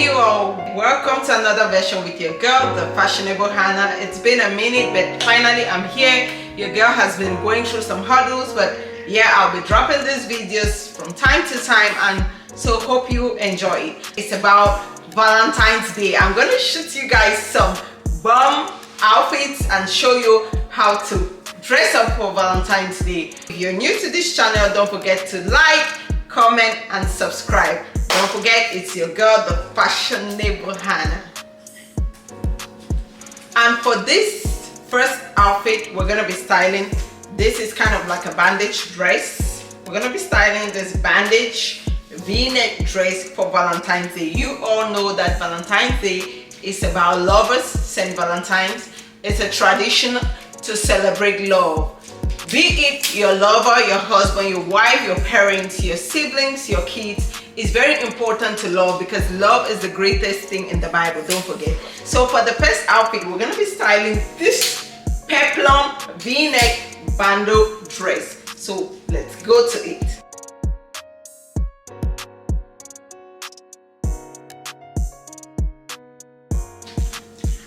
Hey you all, welcome to another version with your girl, the fashionable Hannah. It's been a minute, but finally I'm here. Your girl has been going through some hurdles, but yeah, I'll be dropping these videos from time to time, and so hope you enjoy it. It's about Valentine's Day. I'm gonna shoot you guys some bomb outfits and show you how to dress up for Valentine's Day. If you're new to this channel, don't forget to like, comment and subscribe. Don't forget, it's your girl, the fashionable Hannah. And for this first outfit, we're gonna be styling, this is kind of like a bandage dress. We're gonna be styling this bandage V-neck dress for Valentine's Day. You all know that Valentine's Day is about lovers, Saint Valentine's. It's a tradition to celebrate love. Be it your lover, your husband, your wife, your parents, your siblings, your kids. It's very important to love because love is the greatest thing in the Bible, don't forget. So for the first outfit, we're gonna be styling this peplum V-neck bandeau dress. So let's go to it.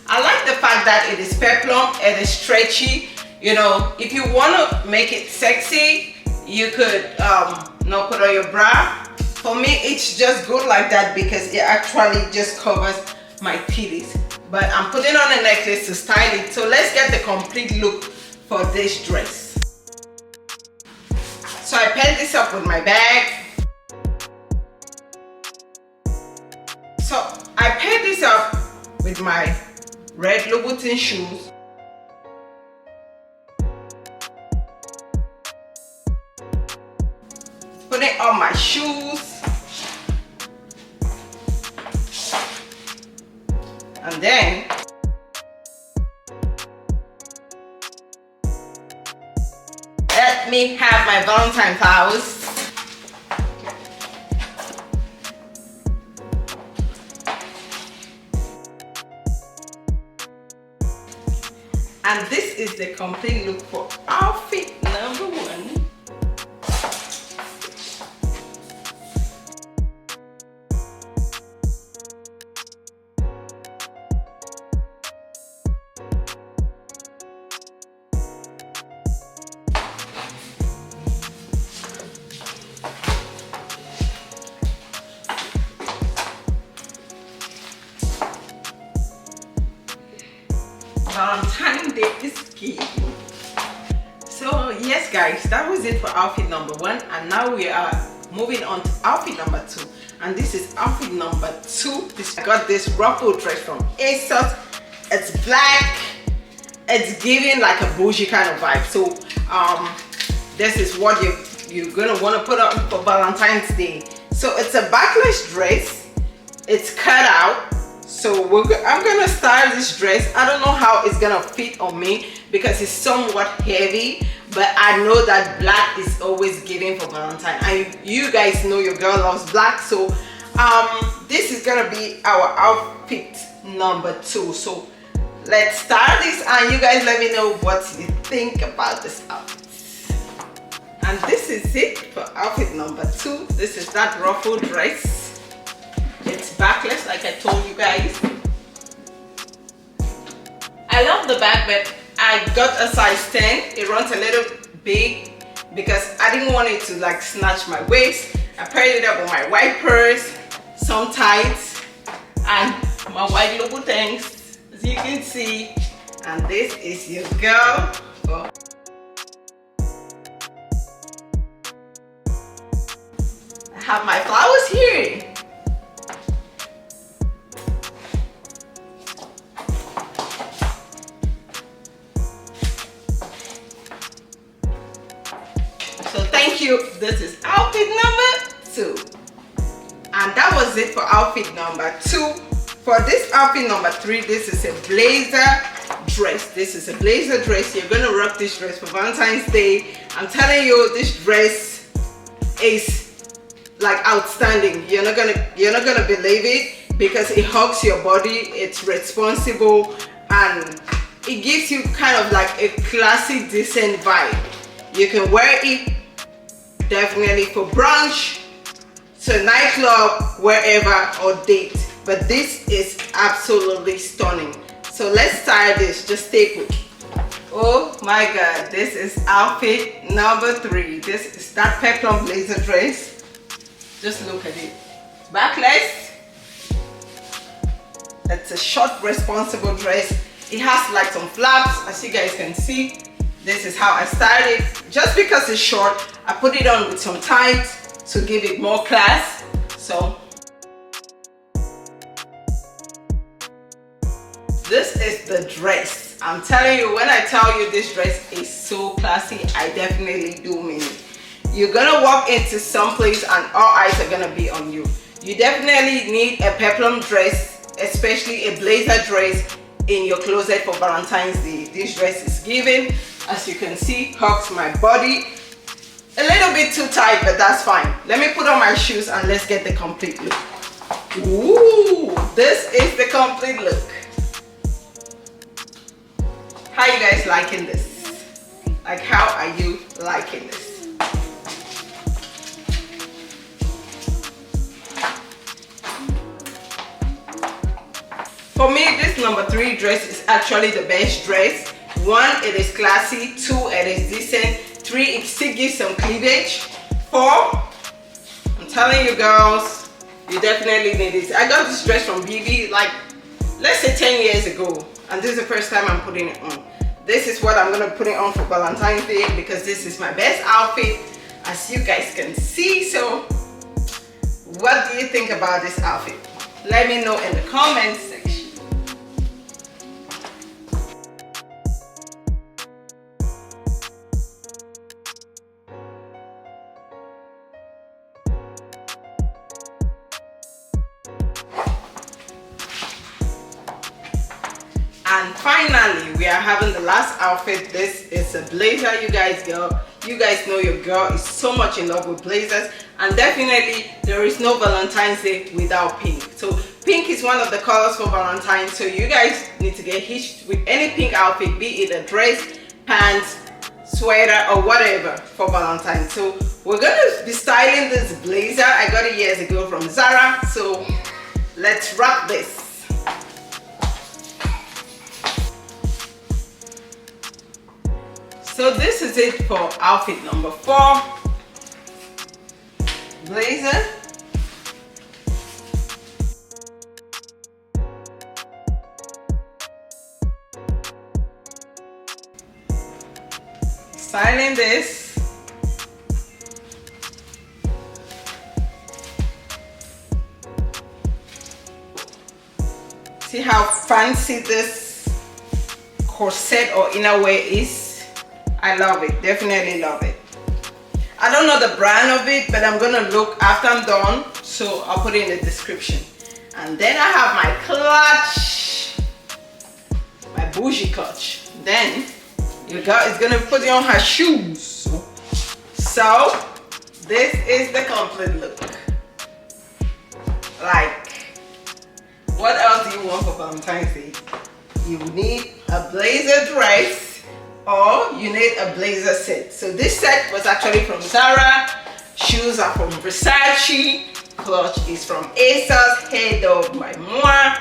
I like the fact that it is peplum, it is stretchy. You know, if you want to make it sexy, you could not put on your bra. For me, it's just good like that because it actually just covers my titties. But I'm putting on a necklace to style it. So let's get the complete look for this dress. So I paired this up with my bag. So I paired this up with my red Louboutin shoes. Putting on my shoes. And then let me have my Valentine flowers. And this is the complete look for outfit number 1. Valentine's Day is key. So yes guys, that was it for outfit number 1, and now we are moving on to outfit number 2, and this is outfit number 2. I got this ruffled dress from ASOS. It's black, it's giving like a bougie kind of vibe. So this is what you're gonna want to put on for Valentine's Day. So it's a backless dress, it's cut out. So I'm gonna style this dress. I don't know how it's gonna fit on me because it's somewhat heavy, but I know that black is always giving for Valentine, and you guys know your girl loves black. So this is gonna be our outfit number 2. So let's start this, and you guys let me know what you think about this outfit. And this is it for outfit number 2. This is that ruffled dress. It's backless, like I told you guys. I love the back, but I got a size 10. It runs a little big because I didn't want it to like snatch my waist. I paired it up with my white purse, some tights, and my white Louboutins, as you can see. And this is your girl. Oh. I have my flowers here. Thank you. This is outfit number 2, and that was it for outfit number 2. For this outfit number 3, this is a blazer dress. This is a blazer dress. You're gonna rock this dress for Valentine's Day. I'm telling you, this dress is like outstanding. You're not gonna believe it because it hugs your body. It's responsible and it gives you kind of like a classy, decent vibe. You can wear it definitely for brunch, to nightclub, wherever, or date. but this is absolutely stunning. So let's style this. Just stay put. Oh my god, this is outfit number 3. This is that peplum blazer dress. Just look at it. Backless. It's a short responsible dress. It has like some flaps, as you guys can see. This is how I styled it. Just because it's short, I put it on with some tights to give it more class. So this is the dress. I'm telling you, when I tell you this dress is so classy, I definitely do mean it. You're gonna walk into some place and all eyes are gonna be on you. You definitely need a peplum dress, especially a blazer dress in your closet for Valentine's Day. This dress is giving, as you can see, hugs my body. A little bit too tight, but that's fine. Let me put on my shoes and let's get the complete look. Ooh, this is the complete look. How you guys liking this? Like, how are you liking this? For me, this number 3 dress is actually the best dress. 1, it is classy. 2, it is decent. 3, it still gives some cleavage. 4, I'm telling you girls, you definitely need this. I got this dress from BB like, let's say 10 years ago. And this is the first time I'm putting it on. This is what I'm going to put it on for Valentine's Day because this is my best outfit, as you guys can see. So, what do you think about this outfit? Let me know in the comments section. And finally, we are having the last outfit. This is a blazer, you guys know your girl is so much in love with blazers, and definitely there is no Valentine's Day without pink. So pink is one of the colors for Valentine's, so you guys need to get hitched with any pink outfit, be it a dress, pants, sweater, or whatever for Valentine's. So we're gonna be styling this blazer. I got it years ago from Zara, so let's rock this. So this is it for outfit number 4. Blazer. Styling this. See how fancy this corset or innerwear is? I love it, definitely love it. I don't know the brand of it, but I'm gonna look after I'm done, so I'll put it in the description. And then I have my clutch, my bougie clutch. Then your girl is gonna put it on her shoes. So this is the complete look. Like, what else do you want for Valentine's Day? You need a blazer dress, or you need a blazer set. So this set was actually from Zara, shoes are from Versace, clutch is from ASOS, hair dog by Moi.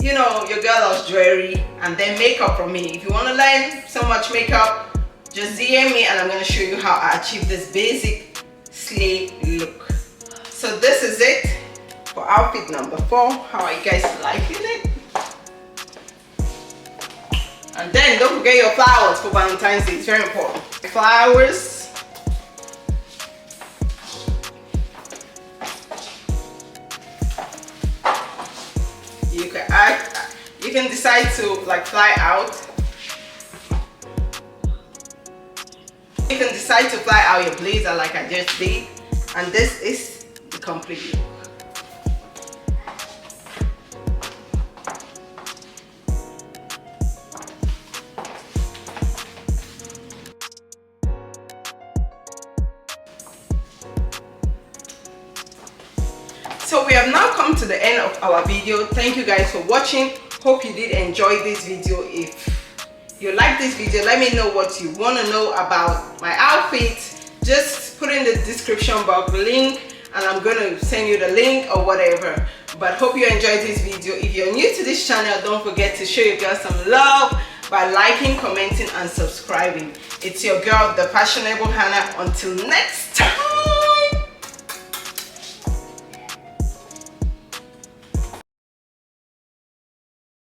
You know, your girl loves jewelry, and then makeup from me. If you want to learn so much makeup, just DM me and I'm going to show you how I achieve this basic slay look. So this is it for outfit number 4. How are you guys liking it? And then don't forget your flowers for Valentine's Day. It's very important. Flowers. You can decide to like fly out. You can decide to fly out your blazer like I just did. And this is the complete look. So we have now come to the end of our video. Thank you guys for watching. Hope you did enjoy this video. If you like this video, let me know what you want to know about my outfit. Just put in the description box link and I'm gonna send you the link or whatever. But hope you enjoyed this video. If you're new to this channel, don't forget to show your girl some love by liking, commenting, and subscribing. It's your girl, the fashionable Hannah. Until next time.